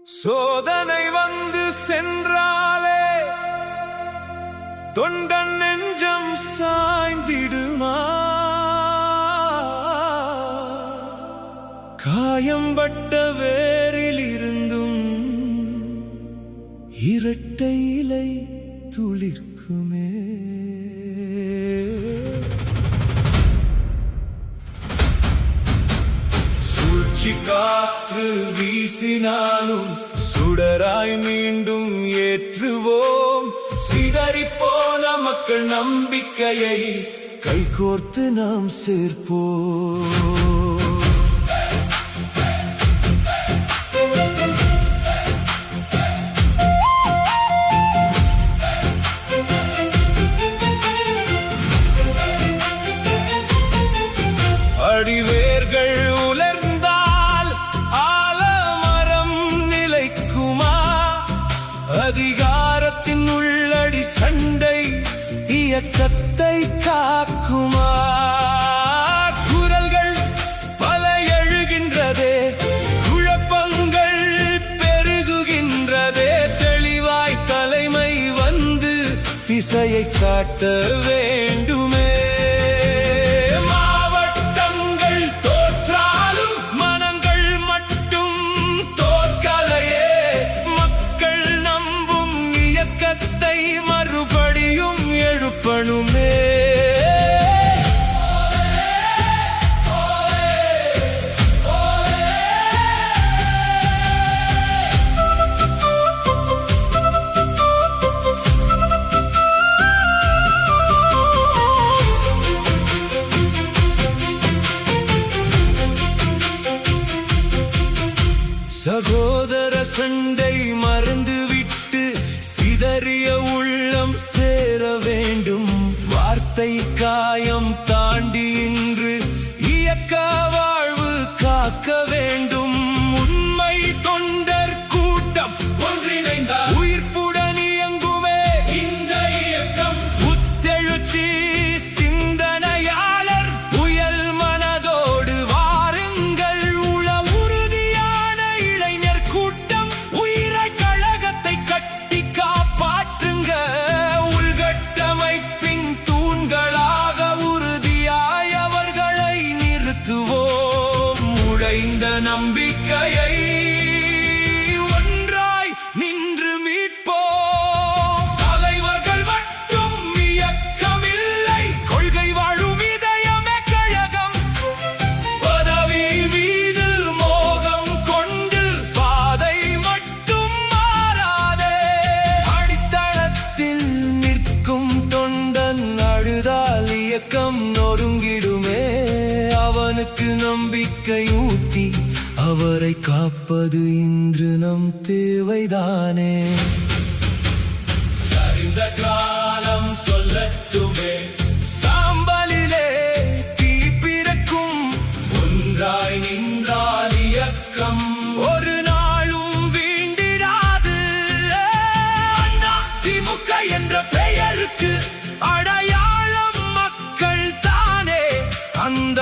சோதனை வந்து சென்றாலே தொண்டன் நெஞ்சம் சாய்ந்திடுமா? காயம்பட்ட வேரில் இருந்தும் இரட்டை இலை துளிர்க்குமே. சூழ்ச்சி காற்று வீசினாலும் சுடராய் மீண்டும் ஏற்றுவோம். சிதறிப்போன மக்கள் நம்பிக்கையை கைகோர்த்து நாம் சேர்ப்போம். அடிவேர்கள் உலர்ந்தால் ஆலமரம் நிலைக்குமா? அதிகாரத்தின் உள்ளடி சண்டை இயக்கத்தை காக்குமா? குரல்கள் பல எழுகின்றதே, குழப்பங்கள் பெருகுகின்றதே. தெளிவாய் தலைமை வந்து திசையை காட்ட வேண்டுமே. மறுபடியும் எழுப்பணுமே. சகோதர சண்டை மறந்துவிட்டு சிதறிய உள்ளம் சேர வேண்டும். வார்த்தை காயம் தாண்டி இன்று இயக்க வாழ்வு காக்க வேண்டும். உண்மை தொண்டர் கூட்டம் ஒன்றிணைந்தால் உயிர்ப்புடன் இயங்குமே இந்த இயக்கம். புத்தெழுச்சி சிந்தனையாளர் புயல் மனதோடு வாருங்கள். உள உறுதியான இளைஞர் கூட்டம் உயிரை கழகத்தை கட்டி காப்பாற்றுங்க. உள்கட்டமைப்பின் தூண்களாக உறுதியாய் அவர்களை நிறுத்துவோம். உடைந்த நம்பிக்கையை ஒன்றாய் நின்று மீட்போம். தலைவர்கள் மட்டும் இயக்கமில்லை, கொள்கை வாழும் இதயமே கழகம். பதவி மீது மோகம் கொண்டு பாதை மட்டும் மாறாதே. அடித்தளத்தில் நிற்கும் தொண்டன் அழுதால் இயக்கம் நொறுங்கிடுமே. அவனுக்கு நம்பிக்கை ஊட்டி அவரை காப்பது இன்று நம் தேவைதானே. சரிந்த காலம் சொல்லட்டுமே, சாம்பலிலே தீ பிறக்கும். ஒன்றாய் நின்றால் இயக்கம் ஒரு நாளும் வீண்டிடாது. அதிமுக என்ற பெயருக்கு அடையாளம் மக்கள் தானே. அந்த